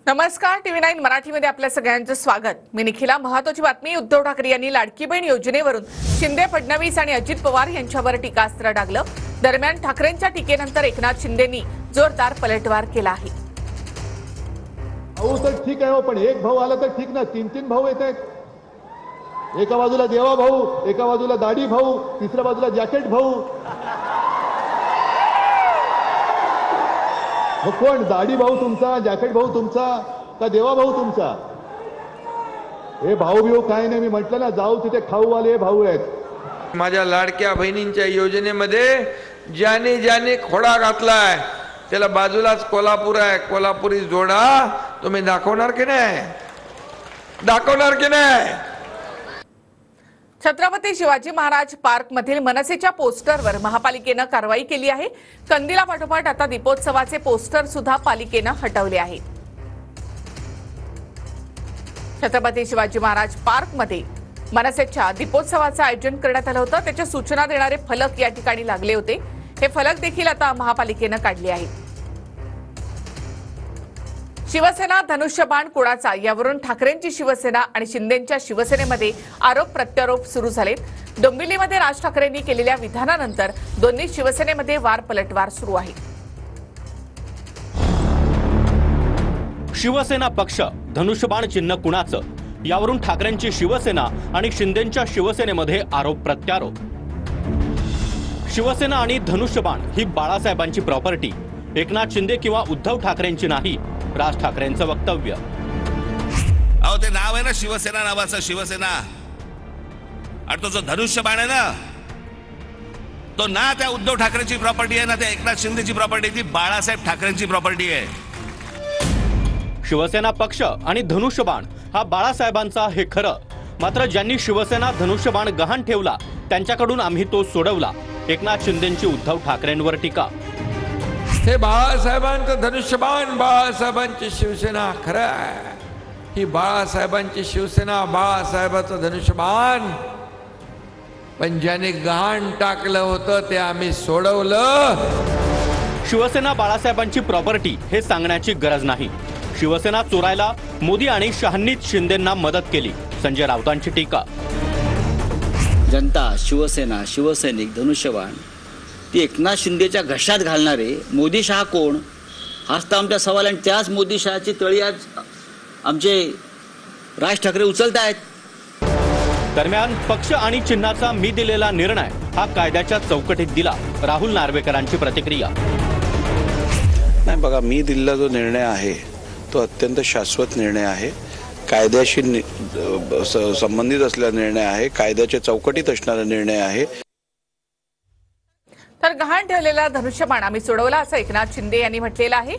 नमस्कार, TV9 मराठीमध्ये आपल्या सगळ्यांचं स्वागत। मी निखिला। महत्त्वाची बातमी, उद्धव ठाकरे यांनी लाडकी बहीण योजनेवरून शिंदे, फडणवीस आणि अजित पवार यांच्यावर टीकास्त्र डागलं। दरम्यान ठाकरेंच्या टीकेनंतर एकनाथ शिंदेंनी जोरदार पलटवार केला आहे। भाऊ तर ठीक आहे हो, पण एक भाऊ आला तर ठीक ना, तीन भाऊ येत आहेत। एका बाजूला देवा भाऊ, एका बाजूला दाढी भाऊ, तिसऱ्या बाजूला जॅकेट भाऊ। मग कोण, दाढी भाऊ तुमचा, जॅकेट भाऊ तुमचा का देवा भाऊ तुमचा? हे भाऊ बिऊ काय नाही, मी म्हटलं ना, जाऊ तिथे खाऊवाले भाऊ आहेत। माझ्या लाडक्या बहिणींच्या योजनेमध्ये ज्याने ज्याने खोडा घातलाय त्याला बाजूलाच कोल्हापूर आहे, कोल्हापुरी जोडा। तुम्ही दाखवणार की नाही? दाखवणार की नाही? छत्रपती शिवाजी महाराज पार्क मधील मनसेच्या पोस्टरवर महापालिकेने कारवाई केली आहे। कंदिला पाठोपाठ आता दीपोत्सवाचे पोस्टर सुद्धा पालिकेने हटवले आहे। छत्रपती शिवाजी महाराज पार्क मध्ये मनसेच्या दीपोत्सवाचे आयोजन करण्यात आले होते। त्याच्या सूचना देणारे फलक या ठिकाणी लागले होते। हे फलक देखील आता महापालिकेने काढले आहेत। शिवसेना धनुष्यबाण कोणाचा यावरून ठाकरेंची शिवसेना आणि शिंदेंच्या शिवसेनेमध्ये आरोप प्रत्यारोप सुरू झाले। डोंबिवलीमध्ये राज ठाकरेंनी केलेल्या विधानानंतर दोन्ही शिवसेनेमध्ये वार पलटवार सुरू आहे। शिवसेना पक्ष धनुष्यबाण चिन्ह कुणाचं यावरून ठाकरेंची शिवसेना आणि शिंदेंच्या शिवसेनेमध्ये आरोप प्रत्यारोप। शिवसेना आणि धनुष्यबाण ही बाळासाहेबांची प्रॉपर्टी, एकनाथ शिंदे किंवा उद्धव ठाकरेंची नाही, राज ठाकरेंचं वक्तव्य। अहो, ते नाव आहे ना शिवसेना नावाचं, शिवसेना। आणि तो जो धनुष्यबाण आहे ना, तो ना त्या उद्धव ठाकरेंची प्रॉपर्टी आहे ना त्या एकनाथ शिंदेची प्रॉपर्टी, ती बाळासाहेब ठाकरेंची प्रॉपर्टी आहे। शिवसेना पक्ष आणि धनुष्यबाण हा बाळासाहेबांचा हे खरं, मात्र ज्यांनी शिवसेना धनुष्यबाण गहाण ठेवला त्यांच्याकडून आम्ही तो सोडवला। एकनाथ शिंदेंची उद्धव ठाकरेंवर टीका। हे बाळासाहेबांचं धनुष्यबाण, बाळासाहेबांची शिवसेना खरं आहे। ही बाळासाहेबांची शिवसेना, बाळासाहेबांचं धनुष्यबाण, पण ज्याने गहाण टाकलं होतं ते आम्ही सोडवलं। शिवसेना बाळासाहेबांची प्रॉपर्टी हे सांगण्याची गरज नाही। शिवसेना चोरायला मोदी आणि शहांनीच शिंदेंना मदत केली, संजय राऊतांची टीका। जनता, शिवसेना, शिवसैनिक, धनुष्यबाण ती एकनाथ शिंदेच्या घशात घालणारे मोदी शहा कोण हाच तर आमचा सवाल। आणि त्याच मोदी शहाची तळी आज आमचे राज ठाकरे उचलत आहेत। दरम्यान पक्ष आणि चिन्हाचा मी दिलेला निर्णय हा कायद्याच्या चौकटीत दिला, राहुल नार्वेकरांची प्रतिक्रिया। नाही बघा, मी दिलेला जो निर्णय आहे तो अत्यंत शाश्वत निर्णय आहे, कायद्याशी संबंधित असलेला निर्णय आहे, कायद्याच्या चौकटीत असणारा निर्णय आहे। तर गहाण ठेवलेला धनुष्यबाण आम्ही सोडवला असं एकनाथ शिंदे यांनी म्हटलेलं आहे।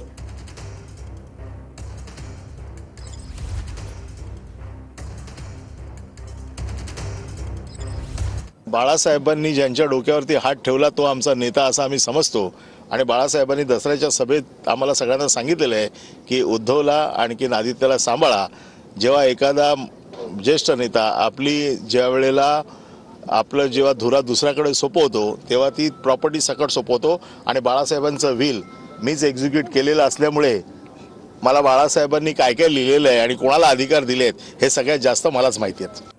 बाळासाहेबांनी ज्यांच्या डोक्यावरती हात ठेवला तो आमचा नेता असं आम्ही समजतो। आणि बाळासाहेबांनी दसऱ्याच्या सभेत आम्हाला सगळ्यांना सांगितलेलं आहे की उद्धवला आणखी आदित्यला सांभाळा। जेव्हा एखादा ज्येष्ठ नेता ज्या वेळेला आपलं जेव्हा धुरा दुसऱ्याकडे सोपवतो तेव्हा ती प्रॉपर्टी सकट सोपवतो। आणि बाळासाहेबांचं व्हील मीच एक्झिक्यूट केलेलं असल्यामुळे मला बाळासाहेबांनी काय काय लिहिलेलं आहे आणि कोणाला अधिकार दिलेत हे सगळ्यात जास्त मलाच माहिती आहे।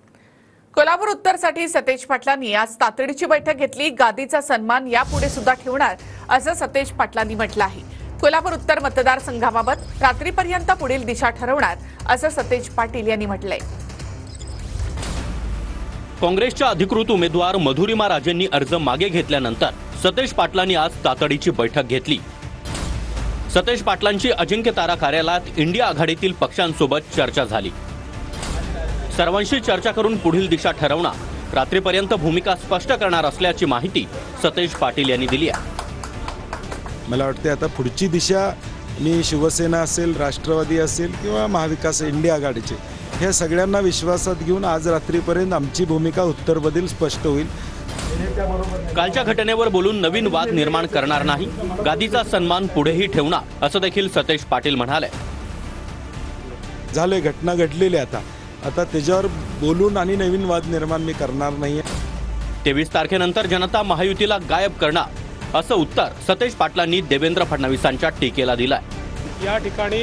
कोल्हापूर उत्तरसाठी सतेज पाटलांनी आज तातडीची बैठक घेतली। गादीचा सन्मान यापुढे सुद्धा ठेवणार असं सतेज पाटलांनी म्हटलं आहे। कोल्हापूर उत्तर मतदारसंघाबाबत रात्रीपर्यंत पुढील दिशा ठरवणार असं सतेज पाटील यांनी म्हटलंय। काँग्रेसच्या अधिकृत उमेदवार मधुरिमा राजेंनी अर्ज मागे घेतल्यानंतर सतेज पाटलांनी आज तातडीची बैठक घेतली। सतेज पाटलांची अजिंक्य तारा कार्यालयात इंडिया आघाडीतील पक्षांसोबत चर्चा झाली। सर्वांशी चर्चा करून पुढील दिशा ठरवणार, रात्रीपर्यंत भूमिका स्पष्ट करणार असल्याची माहिती सतेज पाटील यांनी दिली आहे। मला वाटते आता पुढची दिशा मी शिवसेना असेल, राष्ट्रवादी असेल किंवा महाविकास इंडिया आघाडीचे ह्या सगळ्यांना विश्वासात घेऊन आज रात्रीपर्यंत आमची भूमिका उत्तरमधील स्पष्ट होईल। कालच्या घटनेवर बोलून नवीन वाद निर्माण करणार नाही, गादीचा सन्मान पुढेही ठेवणार असं देखील सतेज पाटील म्हणाले। झाले, घटना घडलेली आता त्याच्यावर बोलून आणि नवीन वाद निर्माण मी करणार नाही। 23 तारखेनंतर जनता महायुतीला गायब करणार असं उत्तर सतेज पाटलांनी देवेंद्र फडणवीसांच्या टीकेला दिलंय। या ठिकाणी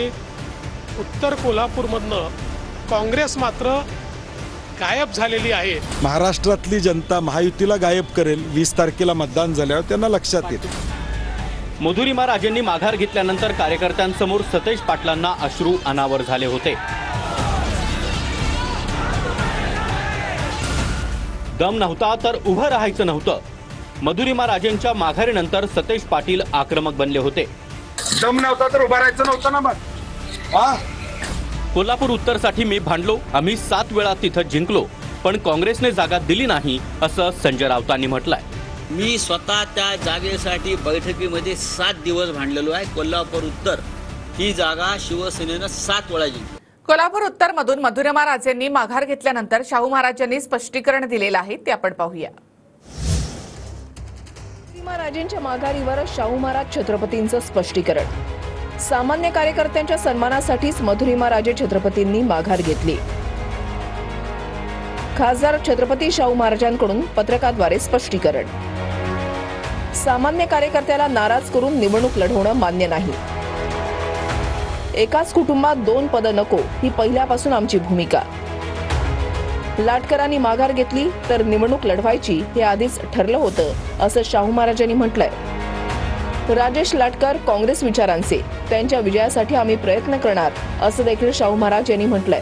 उत्तर कोल्हापूरमधनं काँग्रेस मात्र गायब झालेली आहे. महाराष्ट्रातली जनता महायुतीला गायब करेल 20 तारखेला मतदान झाल्यावर त्यांना लक्षात येते. मधुरिमा राजेंनी माघार घेतल्यानंतर कार्यकर्त्यांसमोर सतेज पाटलांना अश्रू अनावर झाले होते. दम नव्हता तर उभं राहायचं नव्हतं. मधुरिमा राजेंच्या माघारीनंतर सतेज पाटील आक्रमक बनले होते. दम नव्हता तर उभा राहायचं नव्हतं ना मग. कोल्हापूर उत्तरसाठी मी भांडलो, आम्ही 7 वेळा तिथं जिंकलो, पण काँग्रेसने जागा दिली नाही असं संजय राऊतांनी म्हटलंय. मी स्वतः त्या जागेसाठी बैठकीमध्ये 7 दिवस भांडलेलो आहे. कोल्हापूर उत्तर ही जागा शिवसेनेनं 7 वेळा जिंकली. कोल्हापूर उत्तर मधून मधुरिमा राजेंनी माघार घेतल्यानंतर शाहू महाराजांनी स्पष्टीकरण दिलेलं आहे, ते आपण पाहूया. मधुरिमा राजेंच्या माघारीवर शाहू महाराज छत्रपतींचं स्पष्टीकरण. सामान्य कार्यकर्त्यांच्या सन्मानासाठीच मधुरिमा राजे छत्रपतींनी माघार घेतली. खासदार छत्रपती शाहू महाराजांकडून पत्रकाद्वारे स्पष्टीकरण. सामान्य कार्यकर्त्याला नाराज करून निवडणूक लढवणं मान्य नाही. एकाच कुटुंबात 2 पदं नको ही पहिल्यापासून आमची भूमिका. लाटकरांनी माघार घेतली तर निवडणूक लढवायची हे आधीच ठरलं होतं असं शाहू महाराजांनी म्हटलंय. राजेश लाटकर काँग्रेस विचारांचे, त्यांच्या विजयासाठी आम्ही प्रयत्न करणार असं देखील शाहू महाराज यांनी म्हटलंय.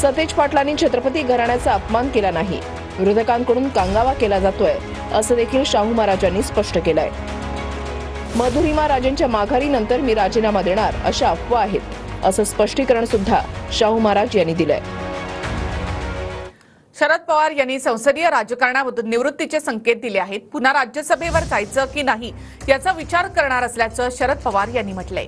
सतेज पाटलांनी छत्रपती घराण्याचा अपमान केला नाही, विरोधकांकडून कांगावा केला जातोय असं देखील शाहू महाराजांनी स्पष्ट केलंय. मधुरिमा राजेंच्या माघारीनंतर मी राजीनामा देणार अशा अफवा आहेत असं स्पष्टीकरण सुद्धा शाहू महाराज यांनी दिलंय. शरद पवार यांनी संसदीय राजकारणामधून निवृत्तीचे संकेत दिले आहेत. पुन्हा राज्यसभेवर जायचं की नाही याचा विचार करणार असल्याचं शरद पवार यांनी म्हटलंय.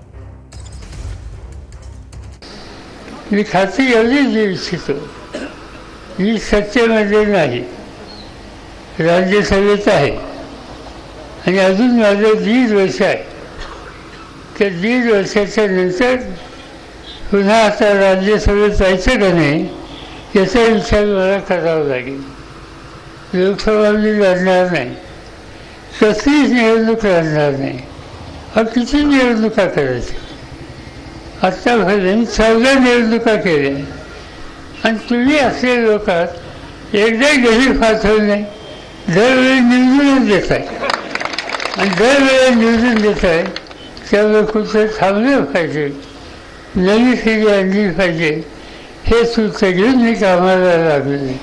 मी खात्री एवढीच देऊ इच्छितो, मी सत्तेमध्ये नाही, राज्यसभेत आहे आणि अजून माझं 1.5 वर्ष आहे. त्या 1.5 वर्षाच्या नंतर पुन्हा आता राज्यसभेत जायचं का नाही याचा विचार मला करावा लागेल. लोकसभा मी लढणार नाही, कसलीच निवडणूक लढणार नाही. किती निवडणुका करायच्या? आत्तापर्यंत 14 निवडणुका केल्या आणि तुम्ही असे लोकात एकदाही घरी पाठवलं नाही. दरवेळी निवडूनच देत आहे आणि दरवेळी निवडून देत आहे. त्यामुळे कुठं थांबलं पाहिजे, नवी फेरी आणली पाहिजे हे सूत्र घेऊन मी कामाला लागले.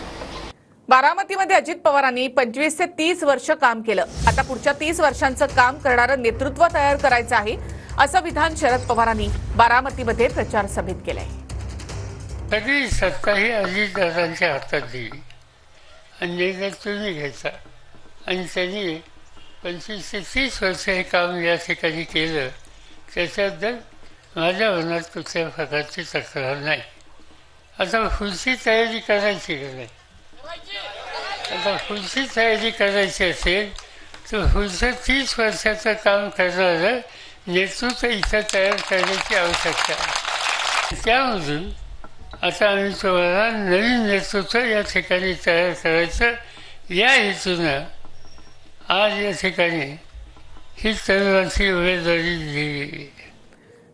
बारामतीमध्ये अजित पवारांनी 25 ते 30 वर्ष काम केलं. आता पुढच्या 30 वर्षांचं काम करणारं नेतृत्व तयार करायचं आहे असं विधान शरद पवारांनी बारामतीमध्ये प्रचार सभेत केलंय. सगळी सत्ता ही अजितदादांच्या हातात दिली आणि निर्णय तुम्ही घ्यायचा आणि त्यांनी 25 ते 30 वर्ष हे काम या ठिकाणी केलं. त्याच्याबद्दल माझ्या मनात कुठल्या प्रकारची तक्रार नाही. आता पुढची तयारी करायची का नाही? आता पुढची तयारी करायची असेल तर पुढचं 30 वर्षाचं काम करणारं नेतृत्व इथं तयार करण्याची आवश्यकता आहे. त्यामधून आता आम्ही तुम्हाला नवीन नेतृत्व या ठिकाणी तयार करायचं या हेतूनं आज या ठिकाणी ही तरुणाची उमेदवारी दिली.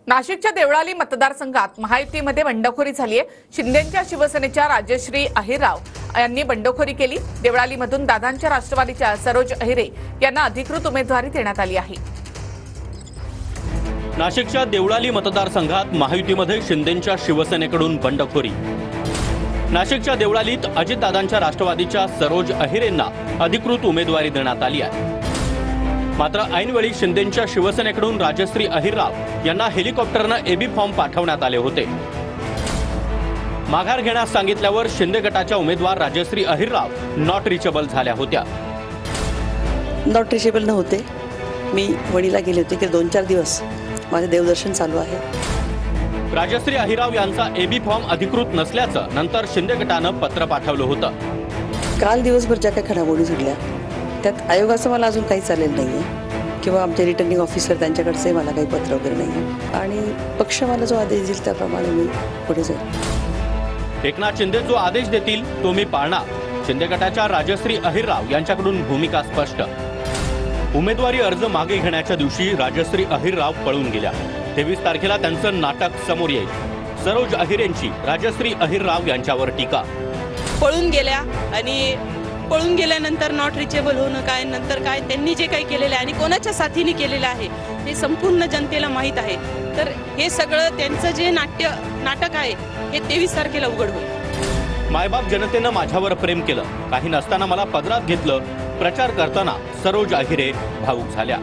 नाशिकच्या देवळाली मतदारसंघात महायुतीमध्ये बंडखोरी झाली आहे. शिंदेंच्या शिवसेनेच्या राजश्री अहिरराव यांनी बंडखोरी केली. देवळालीमधून दादांच्या राष्ट्रवादीच्या सरोज अहिरे यांना अधिकृत उमेदवारी देण्यात आली आहे. नाशिकच्या देवळाली मतदारसंघात महायुतीमध्ये शिंदेंच्या शिवसेनेकडून बंडखोरी. नाशिकच्या देवळालीत अजितदादांच्या राष्ट्रवादीच्या सरोज अहिरेंना अधिकृत उमेदवारी देण्यात आली आहे. मात्र ऐनवेळी शिंदेंच्या शिवसेनेकडून राजश्री अहिरराव यांना हेलिकॉप्टरनं एबी फॉर्म पाठवण्यात आले होते. माघार घेण्यास सांगितल्यावर शिंदे गटाच्या उमेदवार राजश्री अहिरराव नॉट रिचेबल झाल्या होत्या. नॉट रिचेबल नव्हते. मी वडीला गेले होते की 2-4 दिवस माझे देवदर्शन चालू आहे. राजश्री अहिरराव यांचा एबी फॉर्म अधिकृत नसल्याचं नंतर शिंदे गटानं पत्र पाठवलं होतं. काल दिवसभर ज्या काही घडामोडी घडल्या त्यात आयोगाचं मला अजून काही चालेल नाही आहे किंवा आमचे रिटर्निंग ऑफिसर त्यांच्याकडचे मला काही पत्र वगैरे नाही आहे आणि पक्ष मला जो आदेश देईल त्याप्रमाणे मी पुढे जाईल. एकनाथ शिंदे जो आदेश देतील तो मी पाळणार. शिंदे गटाच्या राजश्री अहिरराव यांच्याकडून भूमिका स्पष्ट. उमेदवारी अर्ज मागे घेण्याच्या दिवशी राजश्री अहिरराव पळून गेल्या. 23 तारखेला त्यांचं नाटक समोर येईल. सरोज अहिरेंची राजश्री अहिरराव यांच्यावर टीका. पळून गेल्या आणि पळून गेल्यानंतर नॉट रिचेबल होणं काय, नंतर काय त्यांनी जे काही केलेलं आहे आणि कोणाच्या साथीने केलेलं आहे हे संपूर्ण जनतेला माहीत आहे. तर हे सगळं त्यांचं जे नाटक आहे हे 23 तारखेला उघड होईल. मायबाप जनतेनं माझ्यावर प्रेम केलं, काही नसताना मला पदरात घेतलं. प्रचार करताना सरोज अहिरे भावूक झाल्या.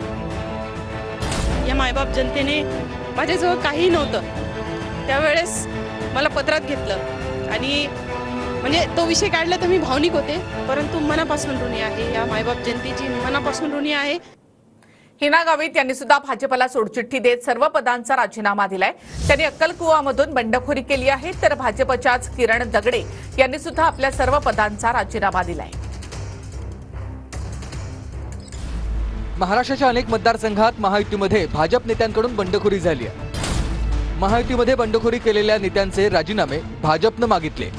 या मायबाप जनतेने माझ्याजवळ काही नव्हतं त्यावेळेस मला पदरात घेतलं आणि म्हणजे तो विषय काढला तर मी भावनिक होते, परंतु मनापासून ऋणी आहे. या मायबाप जनतेची मनापासून ऋणी आहे. हिना गावित यांनी सुद्धा भाजपला सोडचिठ्ठी देत सर्व पदांचा राजीनामा दिलाय. त्यांनी अक्कलकुवामधून बंडखोरी केली आहे, तर भाजपच्याच किरण दगडे यांनी सुद्धा आपल्या सर्व पदांचा राजीनामा दिलाय. महाराष्ट्राच्या अनेक मतदारसंघात महायुतीमध्ये भाजप नेत्यांकडून बंडखोरी झाली आहे. महायुतीमध्ये बंडखोरी केलेल्या नेत्यांचे राजीनामे भाजपनं मागितले.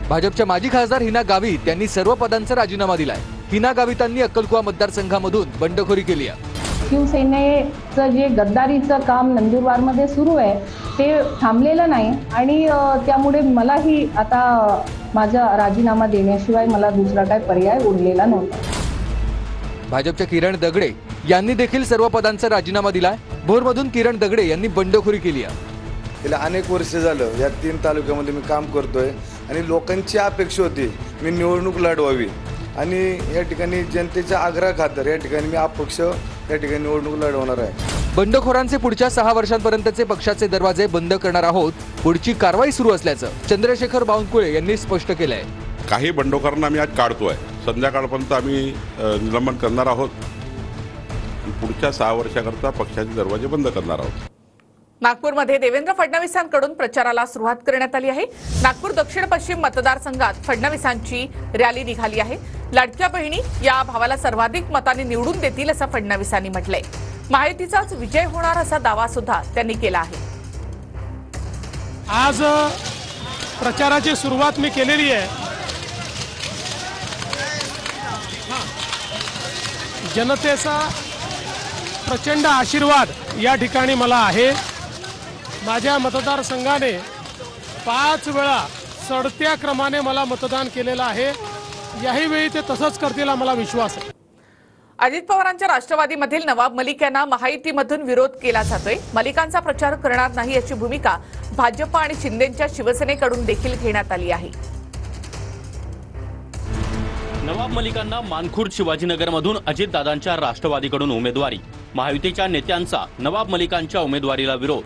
भाजपच्या माजी खासदार हिना गावित यांनी सर्व पदांचा राजीनामा दिलाय. हिना गावितांनी अक्कलकुवा मतदारसंघामधून बंडखोरी केली आहे. शिवसेनेचं जे गद्दारीचं काम नंदुरबारमध्ये सुरू आहे ते थांबलेलं नाही आणि त्यामुळे मलाही आता माझा राजीनामा देण्याशिवाय मला दुसरा काय पर्याय उरलेला नव्हता. भाजपच्या किरण दगडे यांनी देखील सर्व पदांचा राजीनामा दिलाय. भोरमधून किरण दगडे यांनी बंडखोरी केली आहे. गेल्या अनेक वर्ष झालं या 3 तालुक्यामध्ये मी काम करतोय आणि लोकांची अपेक्षा होती मी निवडणूक लढवावी आणि या ठिकाणी जनतेच्या आग्रहाखातर या ठिकाणी मी अपक्ष या ठिकाणी निवडणूक लढवणार आहे. बंडखोरांचे पुढच्या 6 वर्षांपर्यंतचे पक्षाचे दरवाजे बंद करणार आहोत. पुढची कारवाई सुरू असल्याचं चंद्रशेखर बावनकुळे यांनी स्पष्ट केलंय. काही बंडखोरांना आम्ही आज काढतोय, संध्याकाळपर्यंत आम्ही निलंबन करणार आहोत. पुढच्या 6 वर्षाकरता पक्षाचे दरवाजे बंद करणार आहोत. नागपूरमध्ये देवेंद्र फडणवीसांकडून प्रचाराला सुरुवात करण्यात आली आहे. नागपूर दक्षिण पश्चिम मतदारसंघात फडणवीसांची रॅली निघाली आहे. लाडक्या बहिणी या भावाला सर्वाधिक मतांनी निवडून देतील असं फडणवीसांनी म्हटलंय. महायुतीचाच विजय होणार असा दावा सुद्धा त्यांनी केला आहे. आज प्रचाराची सुरुवात मी केलेली आहे. जनतेचा प्रचंड आशीर्वाद या ठिकाणी मला आहे. माझ्या मतदारसंघाने 5 वेळा चढत्या क्रमाने मला मतदान केलेलं आहे. याही वेळी ते तसंच करतील मला विश्वास आहे. अजित पवारांच्या राष्ट्रवादीमधील नवाब मलिक यांना महायुतीमधून विरोध केला जातोय. मलिकांचा प्रचार करणार नाही अशी भूमिका भाजप आणि शिंदेच्या शिवसेनेकडून देखील घेण्यात आली आहे. नवाब मलिकांना मानखुर्द शिवाजीनगरमधून अजितदादांच्या राष्ट्रवादीकडून उमेदवारी. महायुतीच्या नेत्यांचा नवाब मलिकांच्या उमेदवारीला विरोध.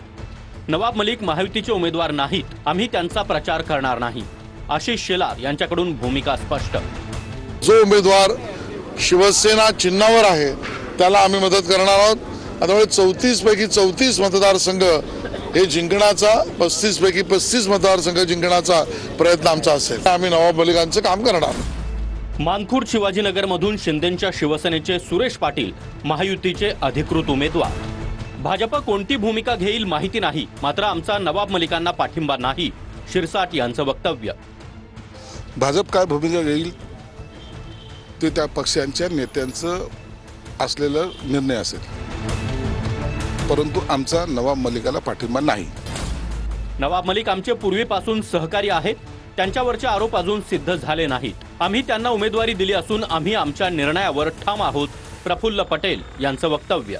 नवाब मलिक महायुतीचे उमेदवार नाहीत, आम्ही त्यांचा प्रचार करणार नाही. आशिष शेलार यांच्याकडून भूमिका स्पष्ट. जो उमेदवार शिवसेना चिन्हावर आहे त्याला आम्ही मदत करणार आहोत. त्यामुळे 34 पैकी 34 मतदारसंघ हे जिंकण्याचा, 35 पैकी 35 मतदारसंघ जिंकण्याचा प्रयत्न आमचा असेल. आम्ही नवाब मलिकांचं काम करणार. मानखुर्द शिवाजीनगरमधून शिंदेच्या शिवसेनेचे सुरेश पाटील महायुतीचे अधिकृत उमेदवार. भाजप कोणती भूमिका घेईल माहिती नाही, मात्र आमचा नवाब मलिकांना पाठिंबा नाही, शिरसाट यांचं वक्तव्य. भाजप काय भूमिका घेईल ते त्या पक्षांच्या नेत्यांचं असलेला निर्णय असेल, परंतु आमचा नवाब मलिकाला पाठिंबा नाही. नवाब मलिक आमचे पूर्वीपासून सहकारी आहेत. त्यांच्यावरचे आरोप अजून सिद्ध झाले नाहीत. आम्ही त्यांना उमेदवारी दिली असून आम्ही आमच्या निर्णयावर ठाम आहोत, प्रफुल्ल पटेल यांचं वक्तव्य.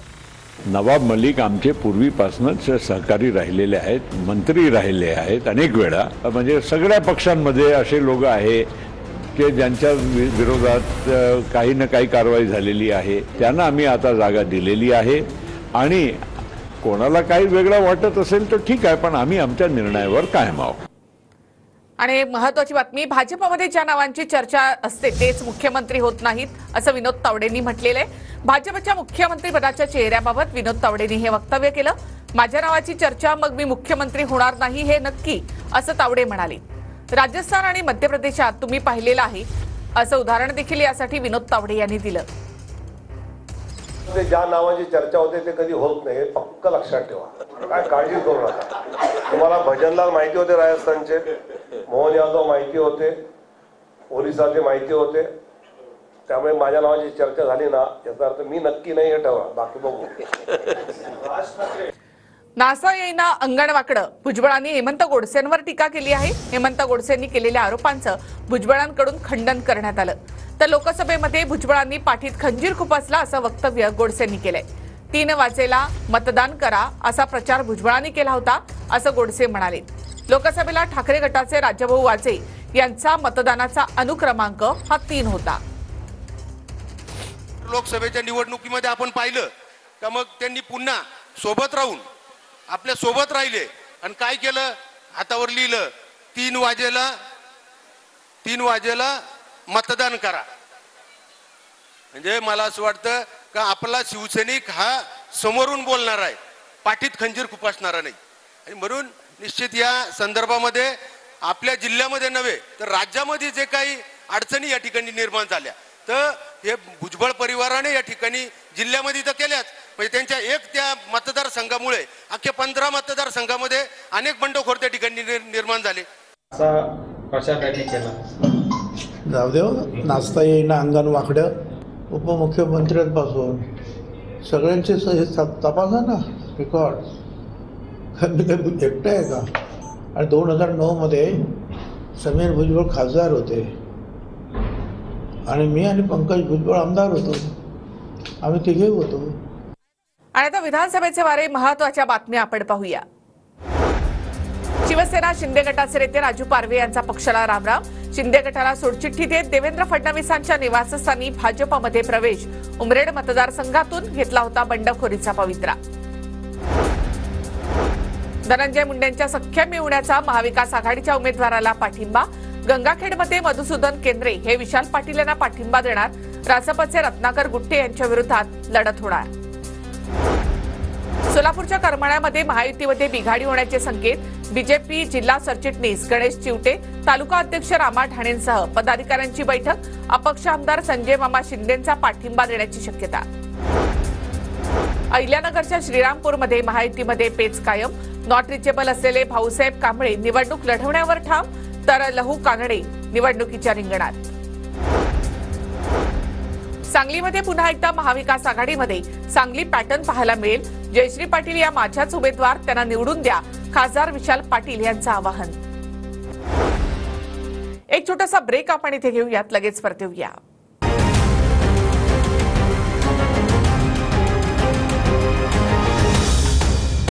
नवाब मलिक आमचे पूर्वीपासूनच सहकारी राहिलेले आहेत, मंत्री राहिले आहेत अनेक वेळा. म्हणजे सगळ्या पक्षांमध्ये असे लोक आहे की ज्यांच्या विरोधात काही ना काही कारवाई झालेली आहे. त्यांना आम्ही आता जागा दिलेली आहे आणि कोणाला काही वेगळं वाटत असेल तर ठीक आहे, पण आम्ही आमच्या निर्णयावर कायम आहोत. आणि महत्त्वाची बातमी, भाजपमध्ये ज्या नावांची चर्चा असते तेच मुख्यमंत्री होत नाहीत असं विनोद तावडेंनी म्हटलेलं आहे. भाजपच्या मुख्यमंत्रीपदाच्या चेहऱ्याबाबत विनोद तावडेंनी हे वक्तव्य केलं. माझ्या नावाची चर्चा, मग मी मुख्यमंत्री होणार नाही हे नक्की, असं तावडे म्हणाले. राजस्थान आणि मध्य प्रदेशात तुम्ही पाहिलेलं आहे असं उदाहरण देखील यासाठी विनोद तावडे यांनी दिलं. ज्या नावाची चर्चा होते ते कधी होत नाही, पक्क लक्षात ठेवा. काय काळजी करू नका. तुम्हाला भजनलाल माहिती होते, राजस्थानचे मोहन यादव माहिती होते, ओरिसाचे माहिती होते, त्यामुळे माझ्या नावाची चर्चा झाली ना याचा अर्थ मी नक्की नाही हे ठरवा, बाकी बघू. नासा येईना अंगण वाकडं, भुजबळांनी हेमंत गोडसेंवर टीका केली आहे. हेमंत गोडसेंनी केलेल्या आरोपांचं भुजबळांकडून खंडन करण्यात आलं. तर लोकसभेमध्ये भुजबळांनी पाठीत खंजीर खुपसला असं वक्तव्य गोडसेंनी केलंय. 3 वाजेला मतदान करा असा प्रचार भुजबळांनी केला होता असं गोडसे म्हणाले. लोकसभेला ठाकरे गटाचे राजाभाऊ वाजे यांचा मतदानाचा अनुक्रमांक हा 3 होता. लोकसभेच्या निवडणुकीमध्ये आपण पाहिलं का मग त्यांनी पुन्हा सोबत राहून आपल्या सोबत राहिले आणि काय केलं, हातावर लिहिलं 3 वाजेला मतदान करा. म्हणजे मला असं वाटतं का आपला शिवसैनिक हा समोरून बोलणार आहे, पाठीत खंजीर खुपसणारा नाही. आणि म्हणून निश्चित या संदर्भामध्ये आपल्या जिल्ह्यामध्ये नव्हे तर राज्यामध्ये जे काही अडचणी या ठिकाणी निर्माण झाल्या तर हे भुजबळ परिवाराने या ठिकाणी जिल्ह्यामध्ये तर केल्याच, म्हणजे त्यांच्या त्या मतदारसंघामुळे अख्ख्या 15 मतदारसंघामध्ये अनेक बंडखोर त्या ठिकाणी निर्माण झाले. प्रचार त्यांनी केला. जाऊदेव, नाचता येईना अंगण वाकडं, उपमुख्यमंत्र्यांपासून सगळ्यांचे तपासा ना रेकॉर्ड. मी काही एकटं आहे का? आणि 2009 समीर भुजबळ खासदार होते आणि मी आणि पंकज भुजबळ आमदार होतो. आम्ही तिघे होतो. आणि आता विधानसभेचे वारे महत्वाच्या बातम्या आपण पाहूया. शिवसेना शिंदे गटाचे नेते राजू पारवे यांचा पक्षाला रामराम. शिंदे गटाला सोडचिठ्ठी देत देवेंद्र फडणवीसांच्या निवासस्थानी भाजपमध्ये प्रवेश. उमरेड मतदारसंघातून घेतला होता बंडखोरीचा पवित्रा. धनंजय मुंडेंच्या सख्य मिळवण्याचा महाविकास आघाडीच्या उमेदवाराला पाठिंबा. गंगाखेडमध्ये मधुसूदन केंद्रे हे विशाल पाटील यांना पाठिंबा देणार. रासपचे रत्नाकर गुट्टे यांच्या विरोधात लढत होणार. सोलापूरच्या करमाळ्यामध्ये महायुतीमध्ये बिघाडी होण्याचे संकेत. बीजेपी जिल्हा सरचिटणीस गणेश चिवटे, तालुका अध्यक्ष रामा ठाणेंसह पदाधिकाऱ्यांची बैठक. अपक्ष आमदार संजय मामा शिंदेंचा पाठिंबा देण्याची शक्यता. अहिल्यानगरच्या श्रीरामपूरमध्ये महायुतीमध्ये पेच कायम. नॉट रिचेबल असलेले भाऊसाहेब कांबळे निवडणूक लढवण्यावर ठाम, तर लहू कानडे निवडणुकीच्या रिंगणात. सांगलीमध्ये पुन्हा एकदा महाविकास आघाडीमध्ये सांगली पॅटर्न पाहायला मिळेल. जयश्री पाटील या माझ्याच उमेदवार, त्यांना निवडून द्या, खासदार विशाल पाटील यांचं आवाहन. एक छोटासा ब्रेक आपण इथे घेऊयात, लगेच परत येऊया.